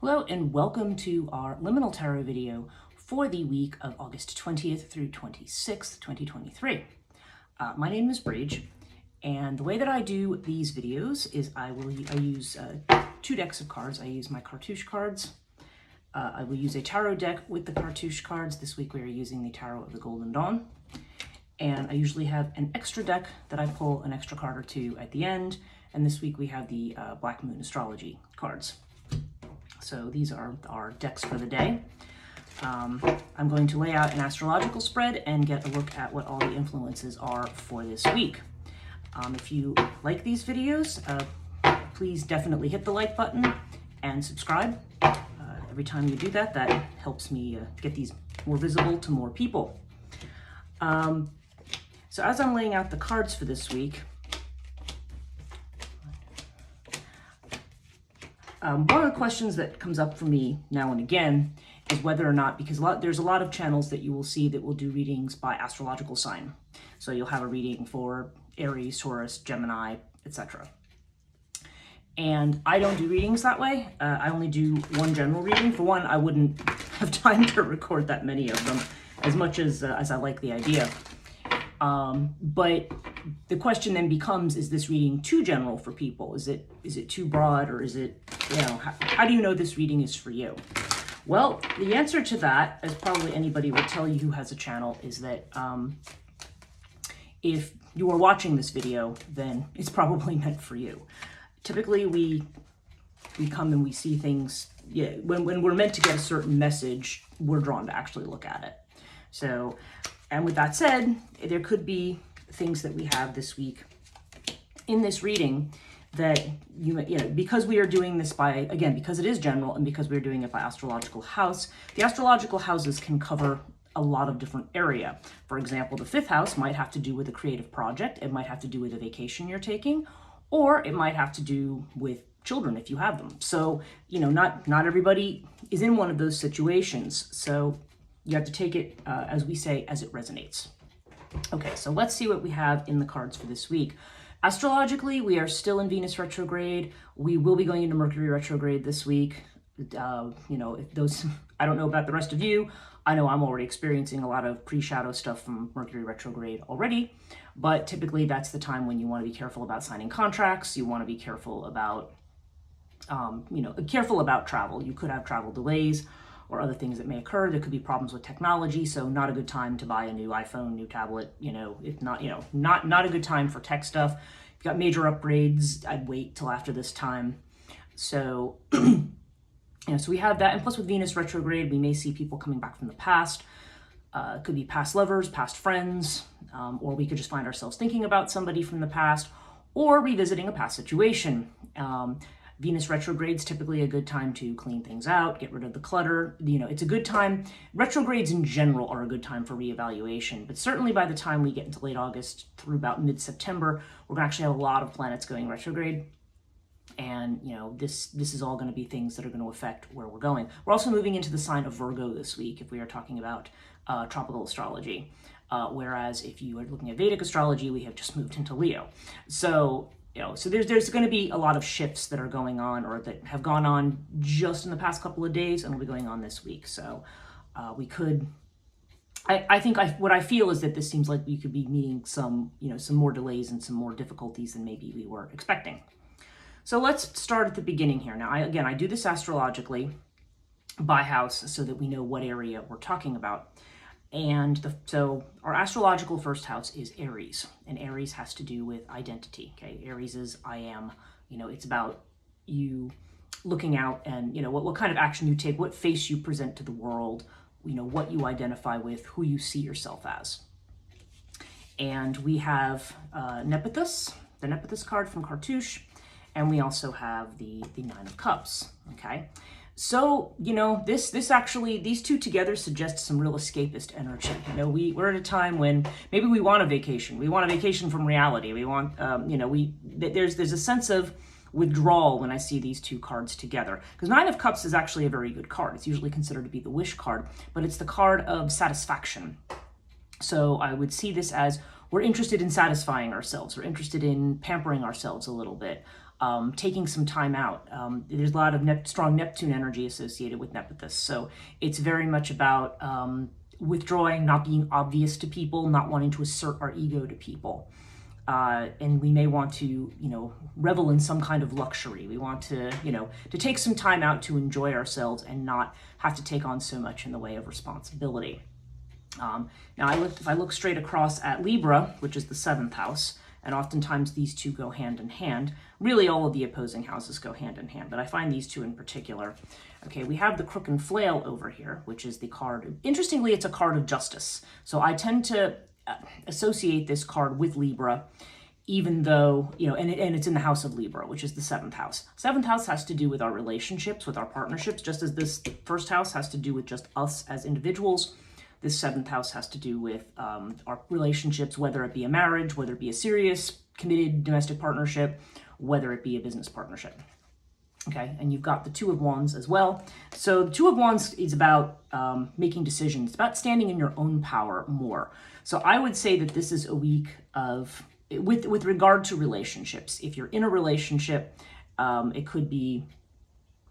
Hello and welcome to our Liminal Tarot video for the week of August 20th through 26th, 2023. My name is Brage, and the way that I do these videos is I use two decks of cards. I use my cartouche cards. I will use a tarot deck with the cartouche cards. This week we are using the Tarot of the Golden Dawn. And I usually have an extra deck that I pull an extra card or two at the end. And this week we have the Black Moon Astrology cards. So these are our decks for the day. I'm going to lay out an astrological spread and get a look at what all the influences are for this week. If you like these videos, please definitely hit the like button and subscribe. Every time you do that, that helps me get these more visible to more people. So as I'm laying out the cards for this week, one of the questions that comes up for me now and again is whether or not, because there's a lot of channels that you will see that will do readings by astrological sign. So you'll have a reading for Aries, Taurus, Gemini, etc. And I don't do readings that way. I only do one general reading. For one, I wouldn't have time to record that many of them, as much as I like the idea. But the question then becomes, is this reading too general for people? Is it too broad, or is it, how do you know this reading is for you? Well, the answer to that, as probably anybody will tell you who has a channel, is that if you are watching this video, then it's probably meant for you. Typically, we come and we see things, when we're meant to get a certain message, we're drawn to actually look at it. So, and with that said, there could be things that we have this week in this reading that, because we are doing this because it is general and because we're doing it by astrological house, the astrological houses can cover a lot of different area. For example, the fifth house might have to do with a creative project. It might have to do with a vacation you're taking, or it might have to do with children if you have them. So, not everybody is in one of those situations. So you have to take it, as we say, as it resonates. Okay, so let's see what we have in the cards for this week. Astrologically, we are still in Venus retrograde. We will be going into Mercury retrograde this week. If those, I don't know about the rest of you. I know I'm already experiencing a lot of pre-shadow stuff from Mercury retrograde already, but typically that's the time when you want to be careful about signing contracts. You want to be careful about, careful about travel. You could have travel delays or other things that may occur. There could be problems with technology, so not a good time to buy a new iPhone, new tablet, if not, not a good time for tech stuff. If you've got major upgrades, I'd wait till after this time. So, so we have that, and plus with Venus retrograde, we may see people coming back from the past. It could be past lovers, past friends, or we could just find ourselves thinking about somebody from the past, or revisiting a past situation. Venus retrograde is typically a good time to clean things out, get rid of the clutter. It's a good time. Retrogrades in general are a good time for reevaluation, but certainly by the time we get into late August through about mid-September, we're going to actually have a lot of planets going retrograde. And, this is all going to be things that are going to affect where we're going. We're also moving into the sign of Virgo this week, if we are talking about tropical astrology. Whereas if you are looking at Vedic astrology, we have just moved into Leo. So, so there's going to be a lot of shifts that are going on, or that have gone on just in the past couple of days and will be going on this week. So we could, what I feel is that this seems like we could be meeting some more delays and some more difficulties than maybe we were expecting. So let's start at the beginning here. Now, I do this astrologically by house so that we know what area we're talking about. And so our astrological first house is Aries, and Aries has to do with identity. Okay, Aries is I am. It's about you looking out and what kind of action you take, what face you present to the world, what you identify with, who you see yourself as. And we have Nepenthes, the Nepenthes card from Cartouche, and we also have the Nine of Cups. Okay. So, this actually, these two together suggest some real escapist energy. We're at a time when maybe we want a vacation. We want a vacation from reality. We want, there's a sense of withdrawal when I see these two cards together. Because Nine of Cups is actually a very good card. It's usually considered to be the wish card, but it's the card of satisfaction. So I would see this as we're interested in satisfying ourselves. We're interested in pampering ourselves a little bit. taking some time out. There's a lot of strong Neptune energy associated with Nepenthes. So it's very much about withdrawing, not being obvious to people, not wanting to assert our ego to people. And we may want to, revel in some kind of luxury. We want to, to take some time out to enjoy ourselves and not have to take on so much in the way of responsibility. Now, if I look straight across at Libra, which is the 7th house, and oftentimes these two go hand in hand. Really, all of the opposing houses go hand in hand, but I find these two in particular. Okay, we have the Crook and Flail over here, which is the card. Interestingly, it's a card of justice. So I tend to associate this card with Libra, even though, and it's in the house of Libra, which is the 7th house. 7th house has to do with our relationships, with our partnerships, just as this first house has to do with just us as individuals. This 7th house has to do with our relationships, whether it be a marriage, whether it be a serious, committed domestic partnership, whether it be a business partnership. Okay, and you've got the Two of Wands as well. So the Two of Wands is about making decisions. It's about standing in your own power more. So I would say that this is a week of, with regard to relationships. If you're in a relationship, it could be,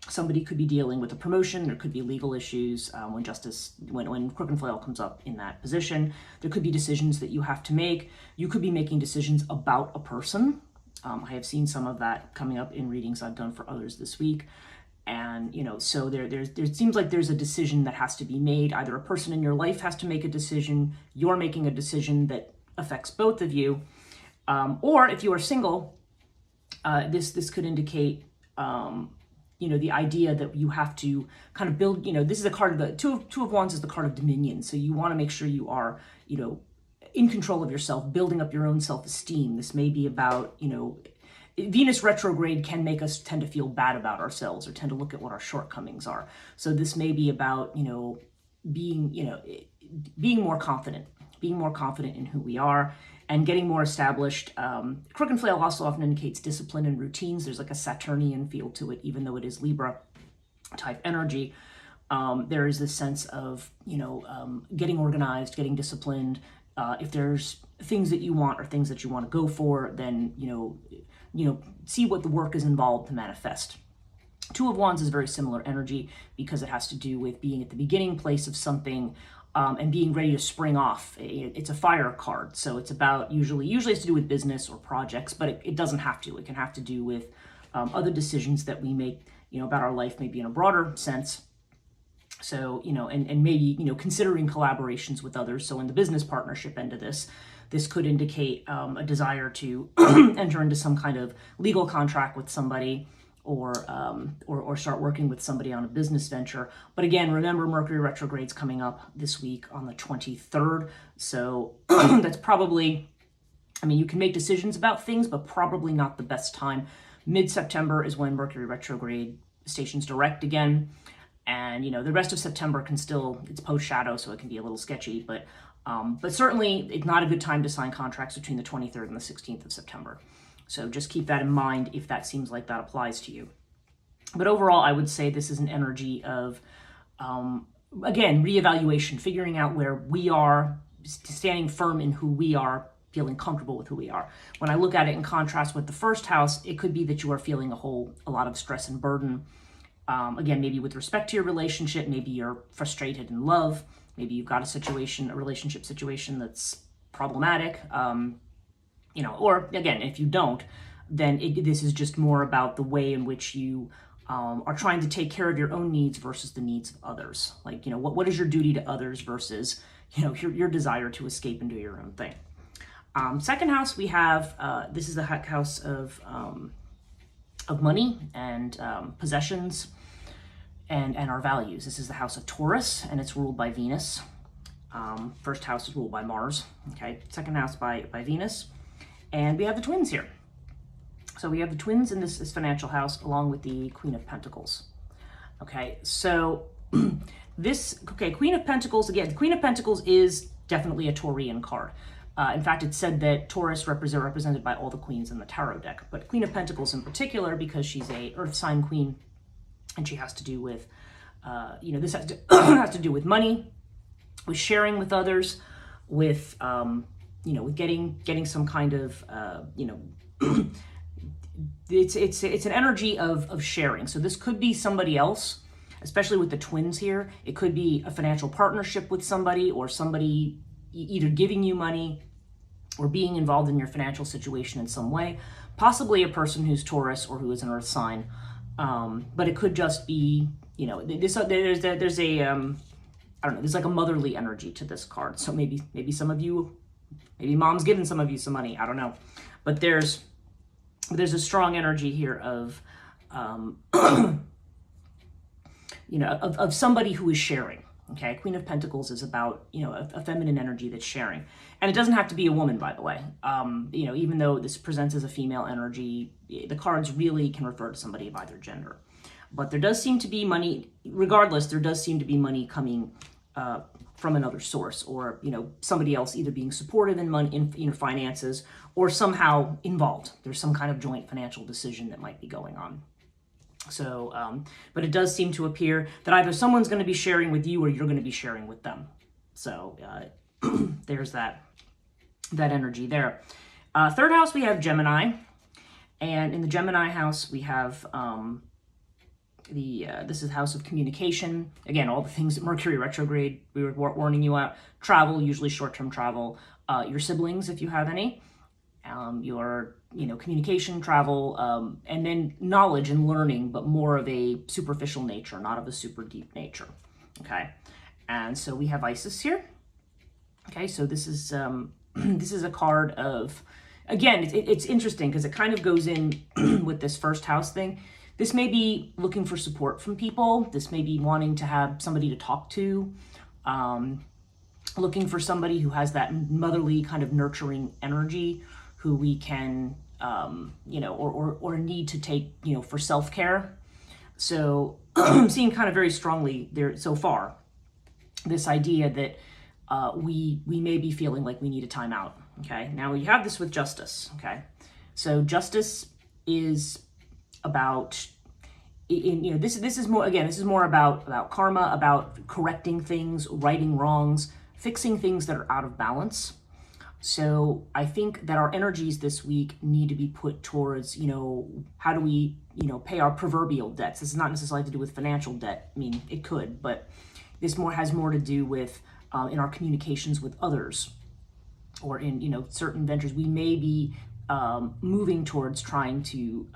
somebody could be dealing with a promotion. There could be legal issues when Crook and Flail comes up in that position. There could be decisions that you have to make. You could be making decisions about a person. I have seen some of that coming up in readings I've done for others this week. And, so there seems like there's a decision that has to be made. Either a person in your life has to make a decision, you're making a decision that affects both of you. Or if you are single, this could indicate, the idea that you have to kind of build, this is a card of the Two of Wands is the card of dominion. So you want to make sure you are, in control of yourself, building up your own self-esteem. This may be about, Venus retrograde can make us tend to feel bad about ourselves or tend to look at what our shortcomings are. So this may be about, being more confident in who we are and getting more established. Crook and Flail also often indicates discipline and routines. There's like a Saturnian feel to it, even though it is Libra type energy. There is this sense of, getting organized, getting disciplined. If there's things that you want or things that you want to go for, then, see what the work is involved to manifest. Two of Wands is very similar energy because it has to do with being at the beginning place of something and being ready to spring off. It's a fire card, so it's about usually has to do with business or projects, but it doesn't have to. It can have to do with other decisions that we make, about our life, maybe in a broader sense. So, and maybe, considering collaborations with others. So in the business partnership end of this could indicate a desire to enter into some kind of legal contract with somebody or start working with somebody on a business venture. But again, remember Mercury retrograde's coming up this week on the 23rd. So that's probably, you can make decisions about things, but probably not the best time. Mid-September is when Mercury retrograde stations direct again. And, the rest of September it's post-shadow, so it can be a little sketchy, but certainly it's not a good time to sign contracts between the 23rd and the 16th of September. So just keep that in mind if that seems like that applies to you. But overall, I would say this is an energy of, again, reevaluation, figuring out where we are, standing firm in who we are, feeling comfortable with who we are. When I look at it in contrast with the first house, it could be that you are feeling a lot of stress and burden. Again, maybe with respect to your relationship, maybe you're frustrated in love, maybe you've got a relationship situation that's problematic, or again, if you don't, then this is just more about the way in which you are trying to take care of your own needs versus the needs of others. Like, what is your duty to others versus, your desire to escape and do your own thing. Second house, we have, this is the house of money and possessions and our values. This is the house of Taurus, and it's ruled by Venus. First house is ruled by Mars. Okay, second house by Venus. And we have the twins here. So we have the twins in this financial house along with the Queen of Pentacles. Okay, so Queen of Pentacles, again, the Queen of Pentacles is definitely a Taurian card. In fact, it's said that Taurus represented by all the queens in the tarot deck, but Queen of Pentacles in particular, because she's a earth sign queen, and she has to do with, this has to, has to do with money, with sharing with others, with, with getting some kind of, it's an energy of sharing. So this could be somebody else, especially with the twins here. It could be a financial partnership with somebody, or somebody either giving you money or being involved in your financial situation in some way. Possibly a person who's Taurus or who is an Earth sign, but it could just be, you know, there's a I don't know, there's like a motherly energy to this card. So maybe some of you, maybe mom's giving some of you some money. I don't know, but there's a strong energy here of you know, of somebody who is sharing. Okay, Queen of Pentacles is about, you know, a feminine energy that's sharing. And it doesn't have to be a woman, by the way. You know, even though this presents as a female energy, the cards really can refer to somebody of either gender. But there does seem to be money, regardless, there does seem to be money coming from another source, or, you know, somebody else either being supportive in money, in, you know, finances, or somehow involved. There's some kind of joint financial decision that might be going on. So, but it does seem to appear that either someone's going to be sharing with you or you're going to be sharing with them. So there's that energy there. Third house, we have Gemini. And in the Gemini house, we have this is house of communication. Again, all the things that Mercury retrograde, we were warning you out. Travel, usually short-term travel. Your siblings, if you have any. Your, you know, communication, travel, and then knowledge and learning, but more of a superficial nature, not of a super deep nature. Okay, and so we have Isis here. Okay, so this is this is a card of, again, it's interesting because it kind of goes in with this first house thing. This may be looking for support from people. This may be wanting to have somebody to talk to. Looking for somebody who has that motherly kind of nurturing energy, who we can, you know, or need to take, you know, for self-care. So I'm seeing kind of very strongly there so far, this idea that we may be feeling like we need a timeout. Okay, now we have this with justice. Okay, so justice is about, you know, this is more, again, this is more about karma, about correcting things, righting wrongs, fixing things that are out of balance. So I think that our energies this week need to be put towards, you know, how do we, you know, pay our proverbial debts. This is not necessarily to do with financial debt. I mean, it could, but this has more to do with in our communications with others, or in, you know, certain ventures. We may be moving towards trying to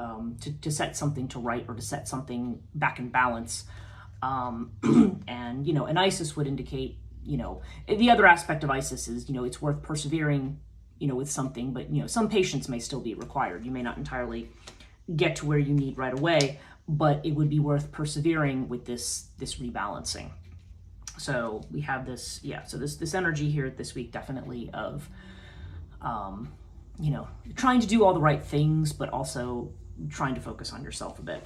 set something to right, or to set something back in balance. And, you know, an Isis would indicate, you know, the other aspect of Isis is, you know, it's worth persevering, you know, with something, but, you know, some patience may still be required. You may not entirely get to where you need right away, but it would be worth persevering with this rebalancing. So we have this, yeah, so this energy here this week, definitely of, you know, trying to do all the right things, but also trying to focus on yourself a bit.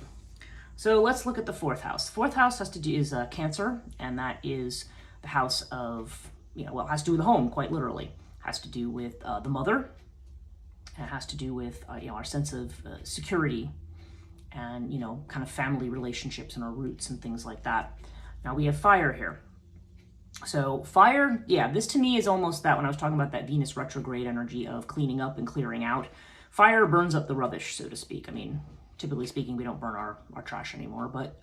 So let's look at the fourth house. The fourth house has to do is Cancer, and that is the house of, you know, well, it has to do with the home, quite literally. It has to do with the mother. And it has to do with, you know, our sense of security, and, you know, kind of family relationships and our roots and things like that. Now we have fire here. So fire, yeah, this to me is almost that, when I was talking about that Venus retrograde energy of cleaning up and clearing out. Fire burns up the rubbish, so to speak. I mean, typically speaking, we don't burn our trash anymore, but,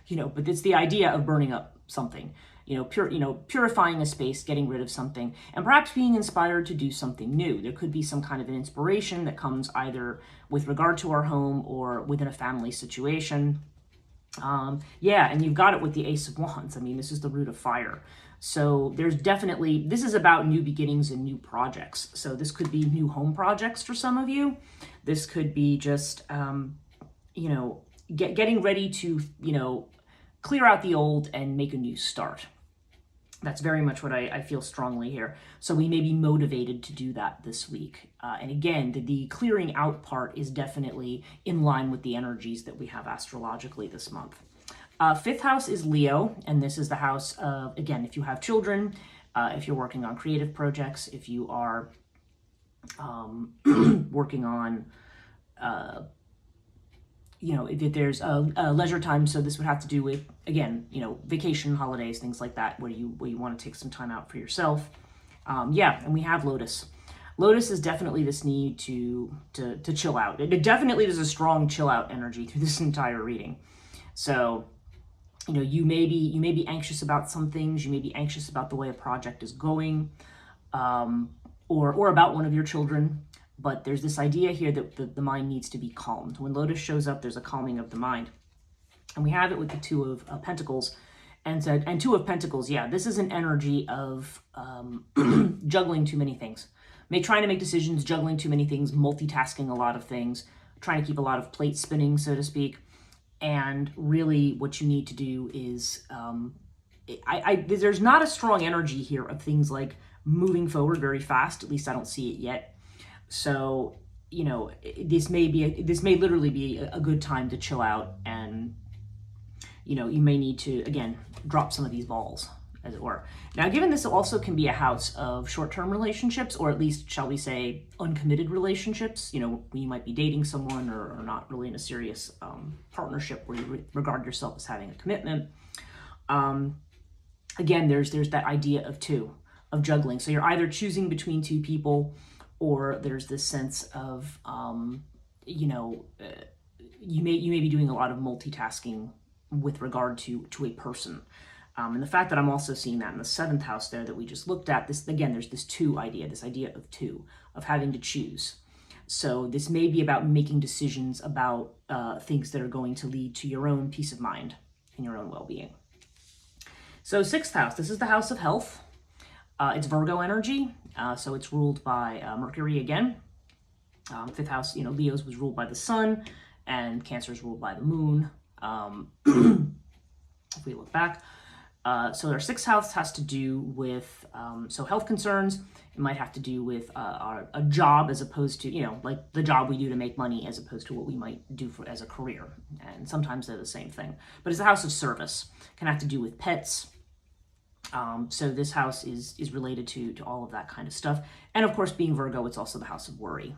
you know, but it's the idea of burning up something, you know, purifying a space, getting rid of something, and perhaps being inspired to do something new. There could be some kind of an inspiration that comes either with regard to our home or within a family situation. Yeah, and you've got it with the Ace of Wands. I mean, this is the root of fire. So there's definitely, this is about new beginnings and new projects. So this could be new home projects for some of you. This could be just, you know, getting ready to, you know, clear out the old and make a new start. That's very much what I feel strongly here. So we may be motivated to do that this week. And again, the clearing out part is definitely in line with the energies that we have astrologically this month. Fifth house is Leo, and this is the house of, again, if you have children, if you're working on creative projects, if you are working on, you know, if there's a leisure time. So this would have to do with, again, you know, vacation, holidays, things like that, where you want to take some time out for yourself. Yeah, and we have Lotus. Lotus is definitely this need to chill out. It definitely is a strong chill out energy through this entire reading. So, you may be anxious about some things. You may be anxious about the way a project is going, or about one of your children. But there's this idea here that the mind needs to be calmed. When Lotus shows up, there's a calming of the mind. And we have it with the Two of Pentacles. And Two of Pentacles, yeah, this is an energy of juggling too many things. Trying to make decisions, juggling too many things, multitasking a lot of things, trying to keep a lot of plates spinning, so to speak. And really what you need to do is, there's not a strong energy here of things like moving forward very fast. At least I don't see it yet. So, this may literally be a good time to chill out, and, you may need to, again, drop some of these balls, as it were. Now, given this also can be a house of short-term relationships, or at least, shall we say, uncommitted relationships, when you might be dating someone or not really in a serious partnership where you regard yourself as having a commitment. Again, there's that idea of juggling. So you're either choosing between two people, or there's this sense of, you may be doing a lot of multitasking with regard to a person. And the fact that I'm also seeing that in the 7th house there that we just looked at, this again, there's this this idea of two, of having to choose. So this may be about making decisions about things that are going to lead to your own peace of mind and your own well-being. So 6th house, this is the house of health. It's Virgo energy, so it's ruled by Mercury again. 5th house, Leo's was ruled by the sun, and Cancer's ruled by the moon. If we look back. So our 6th house has to do with, health concerns. It might have to do with a job, as opposed to, like the job we do to make money, as opposed to what we might do as a career. And sometimes they're the same thing. But it's a house of service. It can have to do with pets. So this house is related to all of that kind of stuff. And of course, being Virgo, it's also the house of worry.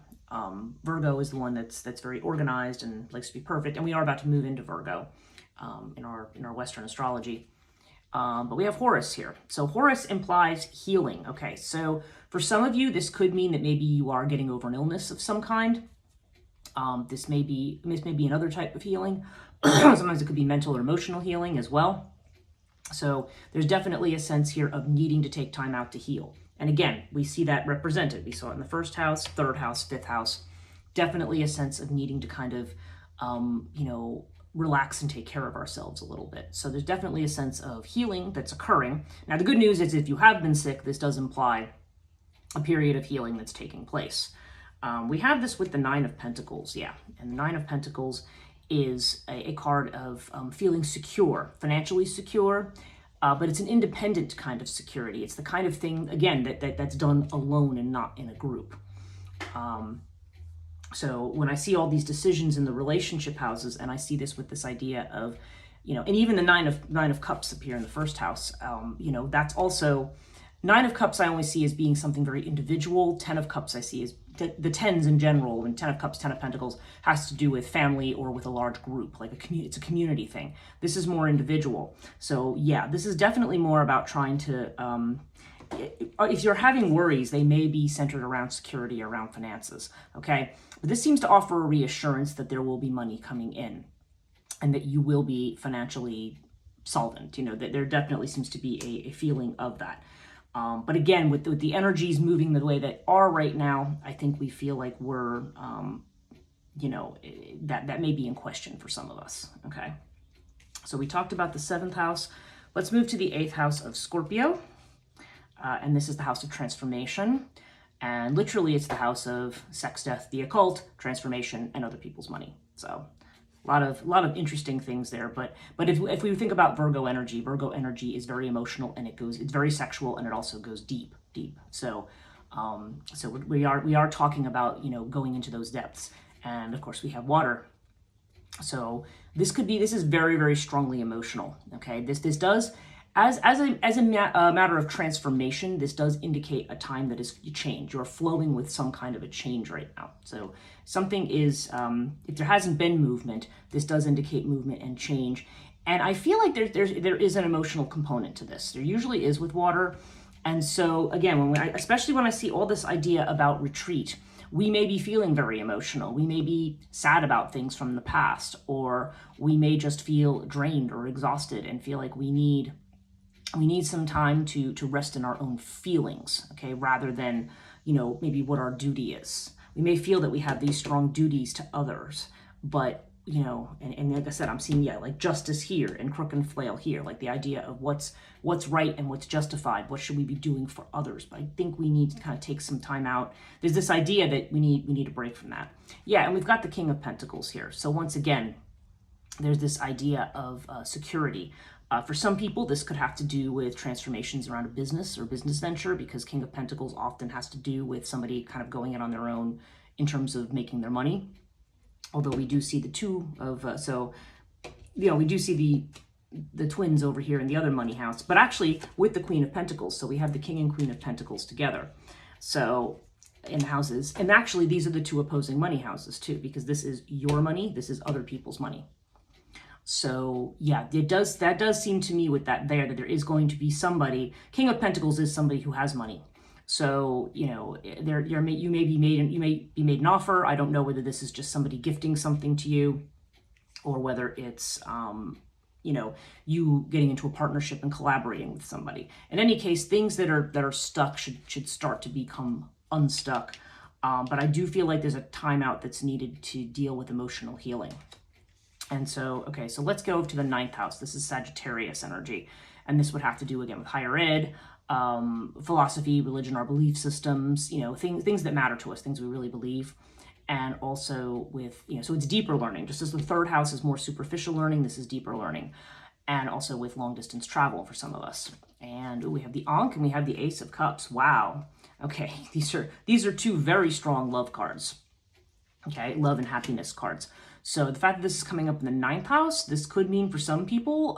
Virgo is the one that's very organized and likes to be perfect. And we are about to move into Virgo in our Western astrology. But we have Horus here. So Horus implies healing. Okay, so for some of you, this could mean that maybe you are getting over an illness of some kind. This may be another type of healing. Sometimes it could be mental or emotional healing as well. So there's definitely a sense here of needing to take time out to heal. And again, we see that represented. We saw it in the 1st house, 3rd house, 5th house. Definitely a sense of needing to kind of, relax and take care of ourselves a little bit. So there's definitely a sense of healing that's occurring. Now, the good news is if you have been sick, this does imply a period of healing that's taking place. We have this with the 9 of Pentacles, yeah. And the 9 of Pentacles is a card of feeling secure, financially secure, but it's an independent kind of security. It's the kind of thing, again, that's done alone and not in a group. So when I see all these decisions in the relationship houses, and I see this with this idea of, and even the nine of Cups appear in the 1st house, that's also, 9 of Cups I only see as being something very individual. 10 of Cups I see as, the 10s in general, and 10 of Cups, 10 of Pentacles, has to do with family or with a large group, like it's a community thing. This is more individual. So yeah, this is definitely more about trying to, if you're having worries, they may be centered around security, around finances, okay? But this seems to offer a reassurance that there will be money coming in and that you will be financially solvent, that there definitely seems to be a feeling of that. But again, with the energies moving the way they are right now, I think we feel like we're, that may be in question for some of us, okay? So we talked about the 7th house. Let's move to the 8th house of Scorpio. And this is the house of transformation. And literally it's the house of sex, death, the occult, transformation, and other people's money. So a lot of interesting things there. But if we think about Virgo energy is very emotional, and it's very sexual, and it also goes deep. So we are talking about, going into those depths. And of course we have water. So this is very, very strongly emotional. Okay. This does, as a matter of transformation, this does indicate a time that is change. You're flowing with some kind of a change right now. So something is, if there hasn't been movement, this does indicate movement and change. And I feel like there is an emotional component to this. There usually is with water. And so again, especially when I see all this idea about retreat, we may be feeling very emotional. We may be sad about things from the past, or we may just feel drained or exhausted and feel like we need some time to rest in our own feelings, okay, rather than, maybe what our duty is. We may feel that we have these strong duties to others, but and like I said, I'm seeing, like justice here and crook and flail here, like the idea of what's right and what's justified, what should we be doing for others. But I think we need to kind of take some time out. There's this idea that we need a break from that. Yeah, and we've got the King of Pentacles here. So once again, there's this idea of security. For some people, this could have to do with transformations around a business or business venture, because King of Pentacles often has to do with somebody kind of going it on their own in terms of making their money. Although we do see the two of, we do see the twins over here in the other money house, but actually with the Queen of Pentacles. So we have the King and Queen of Pentacles together. So in houses, and actually these are the two opposing money houses too, because this is your money, this is other people's money. So yeah, that does seem to me with that there is going to be somebody. King of Pentacles is somebody who has money. So, you may be made an offer. I don't know whether this is just somebody gifting something to you, or whether it's, you getting into a partnership and collaborating with somebody. In any case, things that are stuck should start to become unstuck. But I do feel like there's a timeout that's needed to deal with emotional healing. And so, okay, so let's go to the 9th house. This is Sagittarius energy. And this would have to do, again, with higher ed, philosophy, religion, our belief systems, things that matter to us, things we really believe. And also with, so it's deeper learning. Just as the 3rd house is more superficial learning, this is deeper learning. And also with long distance travel for some of us. And we have the Ankh and we have the Ace of Cups. Wow. Okay, these are two very strong love cards. Okay, love and happiness cards. So the fact that this is coming up in the 9th house, this could mean for some people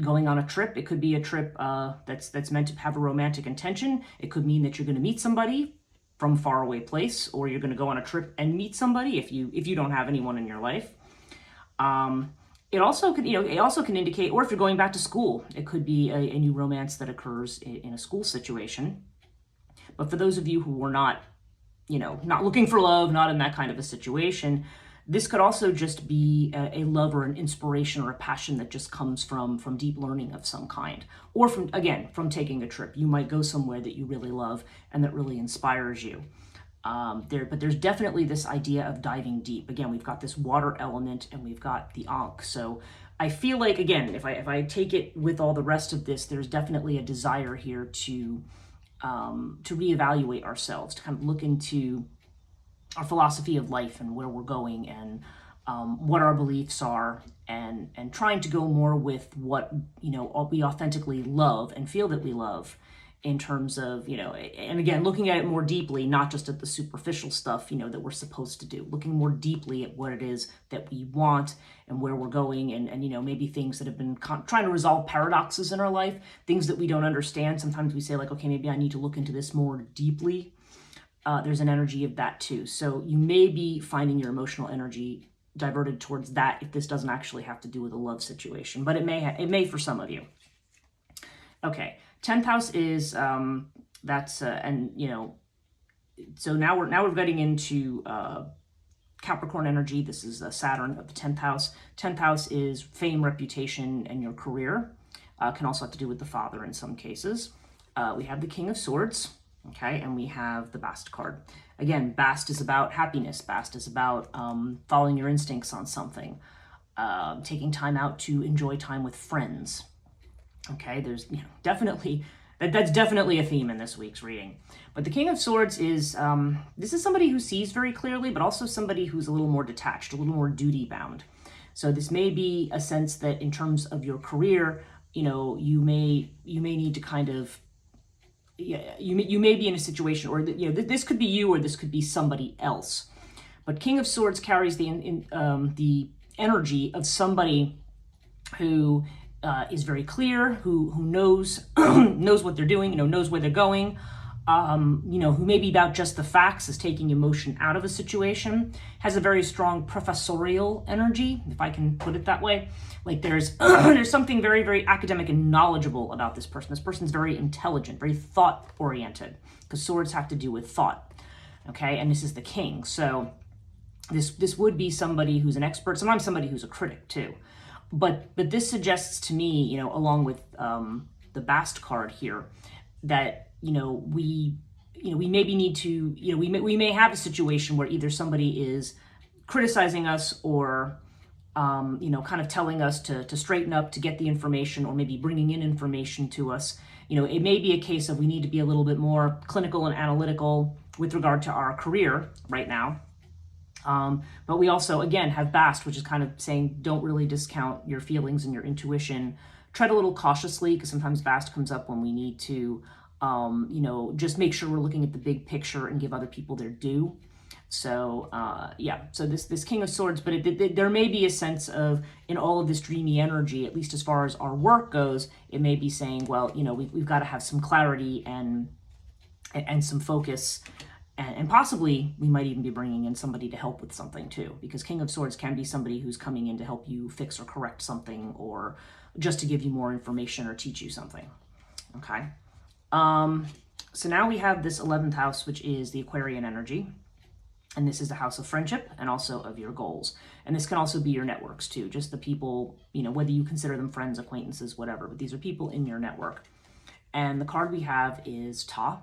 going on a trip. It could be a trip that's meant to have a romantic intention. It could mean that you're going to meet somebody from a faraway place, or you're going to go on a trip and meet somebody if you don't have anyone in your life. It also could indicate, or if you're going back to school, it could be a new romance that occurs in a school situation. But for those of you who are not looking for love, not in that kind of a situation, this could also just be a love or an inspiration or a passion that just comes from deep learning of some kind, or from taking a trip. You might go somewhere that you really love and that really inspires you. But there's definitely this idea of diving deep. Again, we've got this water element and we've got the Ankh. So I feel like, again, if I take it with all the rest of this, there's definitely a desire here to reevaluate ourselves, to kind of look into our philosophy of life and where we're going, and what our beliefs are, and trying to go more with what we authentically love and feel that we love, in terms of and again, looking at it more deeply, not just at the superficial stuff that we're supposed to do, looking more deeply at what it is that we want and where we're going, and maybe things that have been trying to resolve paradoxes in our life, things that we don't understand. Sometimes we say, like, okay, maybe I need to look into this more deeply. There's an energy of that too. So you may be finding your emotional energy diverted towards that if this doesn't actually have to do with a love situation, but it may for some of you. Okay, 10th house is so now we're getting into Capricorn energy. This is Saturn of the 10th house. 10th house is fame, reputation, and your career. Can also have to do with the father in some cases. We have the King of Swords. Okay, and we have the Bast card. Again, Bast is about happiness. Bast is about following your instincts on something, taking time out to enjoy time with friends. Okay, there's definitely that's definitely a theme in this week's reading. But the King of Swords is this is somebody who sees very clearly, but also somebody who's a little more detached, a little more duty bound. So this may be a sense that in terms of your career, you may need to kind of. You may be in a situation, or this could be you, or this could be somebody else. But King of Swords carries the energy of somebody who is very clear, who knows knows what they're doing, knows where they're going, who may be about just the facts, is taking emotion out of a situation, has a very strong professorial energy, if I can put it that way. Like there's there's something very, very academic and knowledgeable about this person. This person's very intelligent, very thought oriented, because swords have to do with thought. Okay, and this is the king. So this would be somebody who's an expert, sometimes somebody who's a critic too. But this suggests to me, along with the Bast card here, that we maybe need to, we may have a situation where either somebody is criticizing us or kind of telling us to straighten up, to get the information, or maybe bringing in information to us. It may be a case of we need to be a little bit more clinical and analytical with regard to our career right now. But we also, again, have Bast, which is kind of saying don't really discount your feelings and your intuition. Tread a little cautiously, because sometimes Bast comes up when we need to, just make sure we're looking at the big picture and give other people their due. So, so this King of Swords, but there may be a sense of, in all of this dreamy energy, at least as far as our work goes, it may be saying, well, we've got to have some clarity and some focus. And possibly we might even be bringing in somebody to help with something too, because King of Swords can be somebody who's coming in to help you fix or correct something, or just to give you more information or teach you something. Okay. So now we have this 11th house, which is the Aquarian energy. And this is the house of friendship and also of your goals. And this can also be your networks too, just the people, whether you consider them friends, acquaintances, whatever, but these are people in your network. And the card we have is Ta.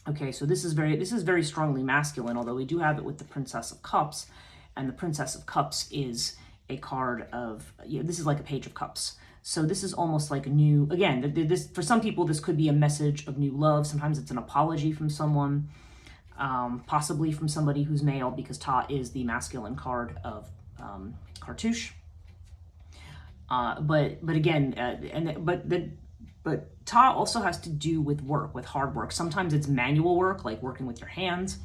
Okay, so this is very strongly masculine, although we do have it with the Princess of Cups, and the Princess of Cups is a card of, this is like a Page of Cups. So this is almost like a new, again, this for some people, this could be a message of new love. Sometimes it's an apology from someone, possibly from somebody who's male, because Ta is the masculine card of Cartouche. But again, but Ta also has to do with work, with hard work. Sometimes it's manual work, like working with your hands,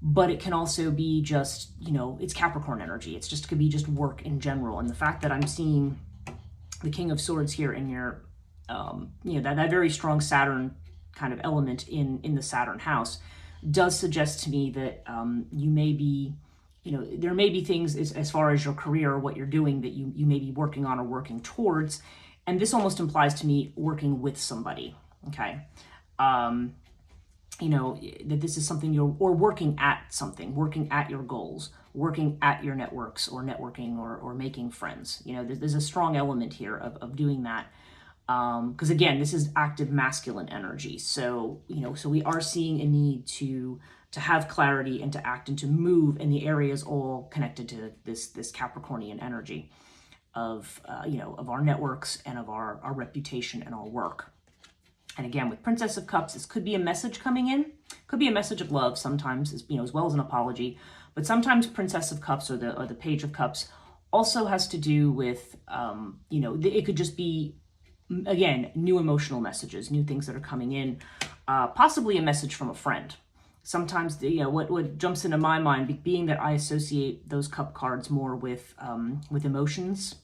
but it can also be just, it's Capricorn energy. It could be just work in general. And the fact that I'm seeing the King of Swords here in your, that very strong Saturn kind of element in the Saturn house does suggest to me that you may be, there may be things as far as your career or what you're doing that you may be working on or working towards. And this almost implies to me working with somebody, okay? That this is something or working at something, working at your goals, working at your networks, or networking or making friends. There's a strong element here of doing that. Because again, this is active masculine energy. So, so we are seeing a need to have clarity and to act and to move in the areas all connected to this Capricornian energy of our networks and of our reputation and our work. And again, with Princess of Cups, this could be a message coming in, could be a message of love sometimes, as well as an apology. But sometimes Princess of Cups or the Page of Cups also has to do with, it could just be, again, new emotional messages, new things that are coming in, possibly a message from a friend. Sometimes, what jumps into my mind, being that I associate those cup cards more with emotions,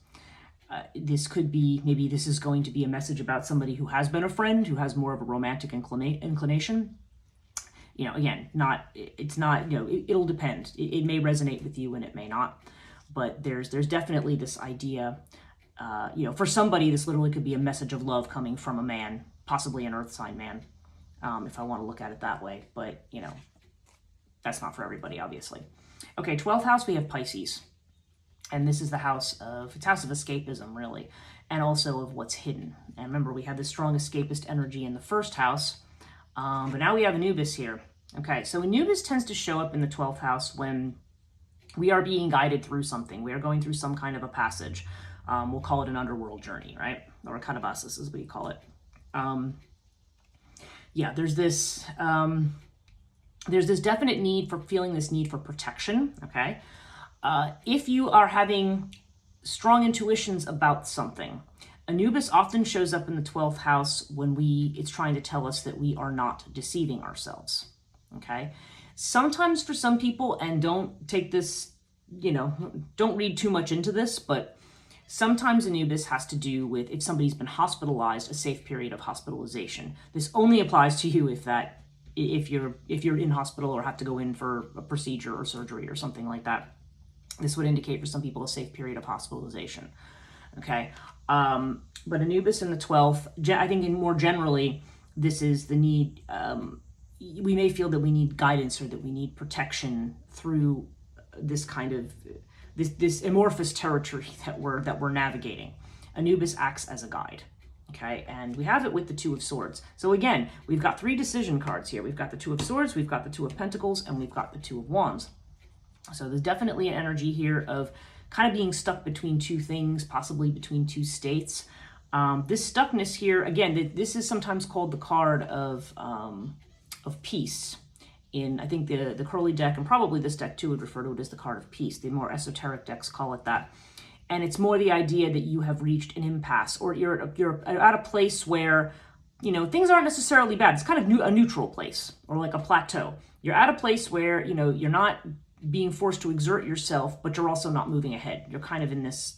this could be, maybe this is going to be a message about somebody who has been a friend, who has more of a romantic inclination. Again, it'll depend. It may resonate with you and it may not, but there's definitely this idea, for somebody, this literally could be a message of love coming from a man, possibly an earth sign man, if I want to look at it that way, but that's not for everybody, obviously. Okay, 12th house, we have Pisces. And this is it's house of escapism, really, and also of what's hidden. And remember, we had this strong escapist energy in the first house, but now we have Anubis here. Okay, so Anubis tends to show up in the 12th house when we are being guided through something. We are going through some kind of a passage. We'll call it an underworld journey, right? Or a katabasis is what you call it. There's this definite need for feeling this need for protection, okay? If you are having strong intuitions about something, Anubis often shows up in the 12th house when it's trying to tell us that we are not deceiving ourselves, okay? Sometimes for some people, and don't take this, don't read too much into this, but Sometimes Anubis has to do with if somebody's been hospitalized, a safe period of hospitalization. This only applies to you if you're in hospital or have to go in for a procedure or surgery or something like that. This would indicate for some people a safe period of hospitalization. Okay, but Anubis in the 12th, I think in more generally, this is the need. We may feel that we need guidance or that we need protection through this kind of this amorphous territory that we're navigating. Anubis acts as a guide. Okay, and we have it with the Two of Swords. So again, we've got 3 decision cards here. We've got the Two of Swords, we've got the Two of Pentacles, and we've got the Two of Wands. So there's definitely an energy here of kind of being stuck between 2 things, possibly between 2 states. This stuckness here, again, this is sometimes called the card of peace. I think the Crowley deck, and probably this deck too, would refer to it as the card of peace. The more esoteric decks call it that. And it's more the idea that you have reached an impasse, or you're at a place where, things aren't necessarily bad. It's kind of a neutral place, or like a plateau. You're at a place where, you're not being forced to exert yourself, but you're also not moving ahead. You're kind of in this,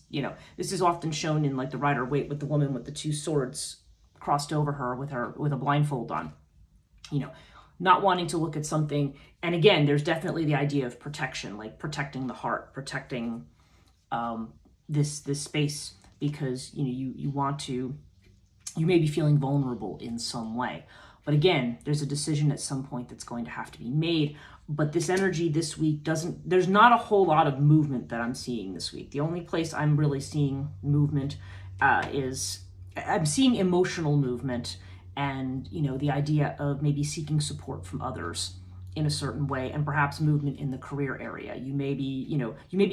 this is often shown in like the Rider-Waite with the woman with the 2 swords crossed over her with a blindfold on, not wanting to look at something. And again, there's definitely the idea of protection, like protecting the heart, protecting this space, because you may be feeling vulnerable in some way. But again, there's a decision at some point that's going to have to be made. But this energy this week there's not a whole lot of movement that I'm seeing this week. The only place I'm really seeing movement is I'm seeing emotional movement, and the idea of maybe seeking support from others in a certain way, and perhaps movement in the career area. You may be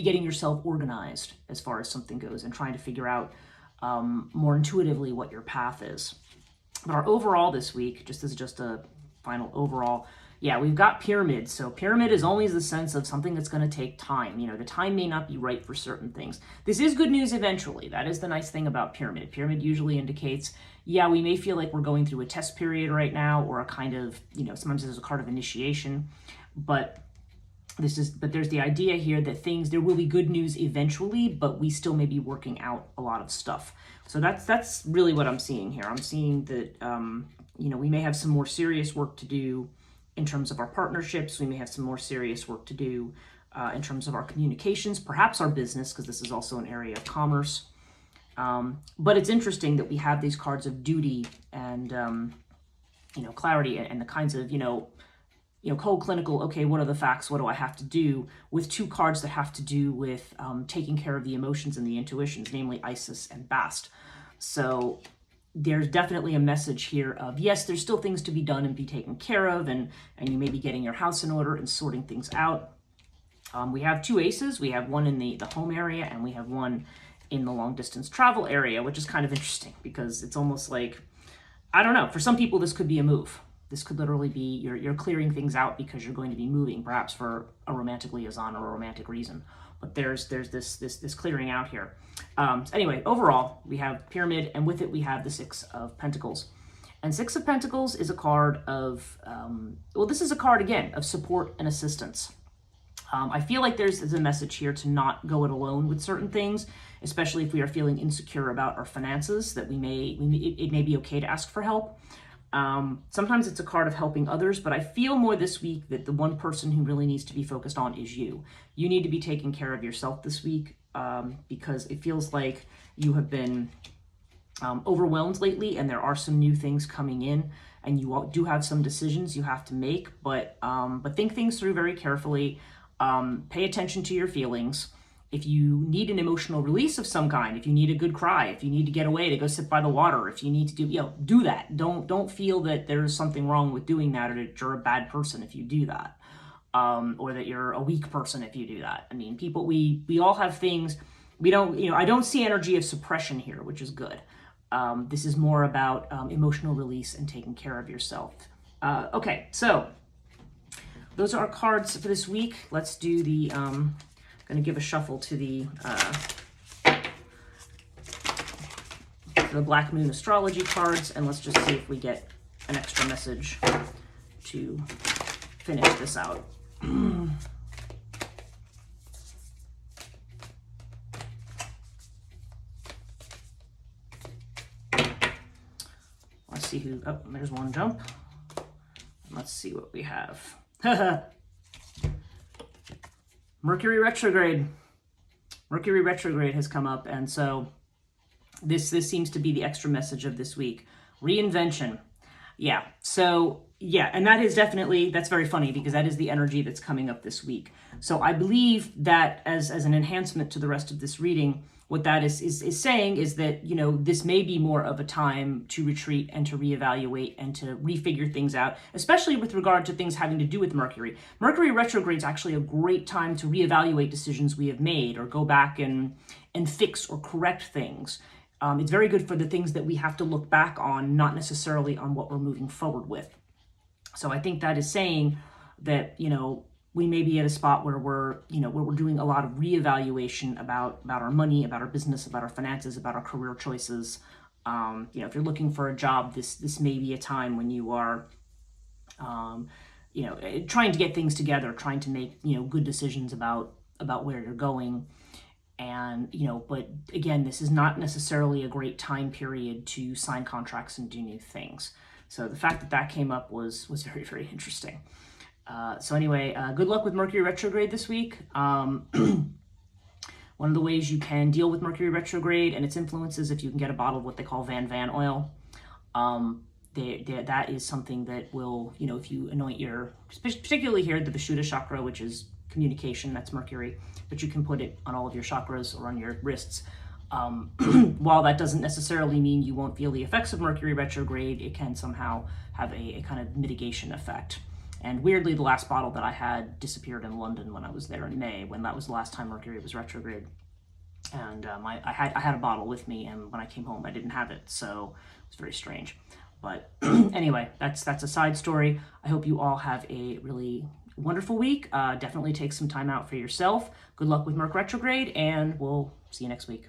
getting yourself organized as far as something goes, and trying to figure out more intuitively what your path is. But our overall this week, just a final overall, we've got pyramid. So pyramid is always the sense of something that's going to take time. The time may not be right for certain things. This is good news eventually. That is the nice thing about pyramid. Pyramid usually indicates, we may feel like we're going through a test period right now, or a kind of, sometimes there's a card of initiation, but there's the idea here that there will be good news eventually, but we still may be working out a lot of stuff. So that's really what I'm seeing here. I'm seeing that, we may have some more serious work to do in terms of our partnerships. We may have some more serious work to do in terms of our communications, perhaps our business, because this is also an area of commerce. But it's interesting that we have these cards of duty and, clarity, and the kinds of, cold clinical, okay, what are the facts? What do I have to do? With 2 cards that have to do with taking care of the emotions and the intuitions, namely Isis and Bast. So there's definitely a message here of, yes, there's still things to be done and be taken care of, and you may be getting your house in order and sorting things out. We have 2 aces. We have one in the home area, and we have one in the long distance travel area, which is kind of interesting, because it's almost like, I don't know, for some people this could be a move. This could literally be you're clearing things out because you're going to be moving, perhaps for a romantic liaison or a romantic reason. But there's this clearing out here. Anyway, overall, we have pyramid, and with it we have the 6 of Pentacles. And 6 of Pentacles is a card of, this is a card, again, of support and assistance. I feel like there's a message here to not go it alone with certain things, especially if we are feeling insecure about our finances, that it may be okay to ask for help. Sometimes it's a card of helping others, but I feel more this week that the one person who really needs to be focused on is you. You need to be taking care of yourself this week, because it feels like you have been overwhelmed lately, and there are some new things coming in, and you do have some decisions you have to make, but think things through very carefully. Pay attention to your feelings. If you need an emotional release of some kind, if you need a good cry, if you need to get away to go sit by the water, if you need to do that. Don't feel that there's something wrong with doing that, or that you're a bad person if you do that, or that you're a weak person if you do that. I mean, people, we all have things. We don't, I don't see energy of suppression here, which is good. This is more about emotional release and taking care of yourself. Okay, so those are our cards for this week. Let's do the, going to give a shuffle to the Black Moon astrology cards, and let's just see if we get an extra message to finish this out. see who, oh, there's one jump. Let's see what we have. Mercury retrograde. Mercury retrograde has come up, and so this seems to be the extra message of this week. Reinvention. Yeah, so yeah, and that is definitely, that's very funny because that is the energy that's coming up this week. So I believe that as an enhancement to the rest of this reading, what that is saying is that, you know, this may be more of a time to retreat and to reevaluate and to refigure things out, especially with regard to things having to do with Mercury. Mercury retrograde is actually a great time to reevaluate decisions we have made or go back and fix or correct things. It's very good for the things that we have to look back on, not necessarily on what we're moving forward with. So I think that is saying that, you know, we may be at a spot where we're doing a lot of reevaluation about our money, about our business, about our finances, about our career choices. You know, if you're looking for a job, this may be a time when you are, you know, trying to get things together, trying to make, you know, good decisions about where you're going. And, you know, but again, this is not necessarily a great time period to sign contracts and do new things. So the fact that came up was very, very interesting. So anyway, good luck with Mercury retrograde this week. One of the ways you can deal with Mercury retrograde and its influences, if you can get a bottle of what they call Van oil, that is something that will, you know, if you anoint your, particularly here, the Vishuddha chakra, which is communication, that's Mercury, but you can put it on all of your chakras or on your wrists. While that doesn't necessarily mean you won't feel the effects of Mercury retrograde, it can somehow have a kind of mitigation effect. And weirdly, the last bottle that I had disappeared in London when I was there in May, when that was the last time Mercury was retrograde. And I had a bottle with me, and when I came home, I didn't have it, so it was very strange. But anyway, that's a side story. I hope you all have a really wonderful week. Definitely take some time out for yourself. Good luck with Merc retrograde, and we'll see you next week.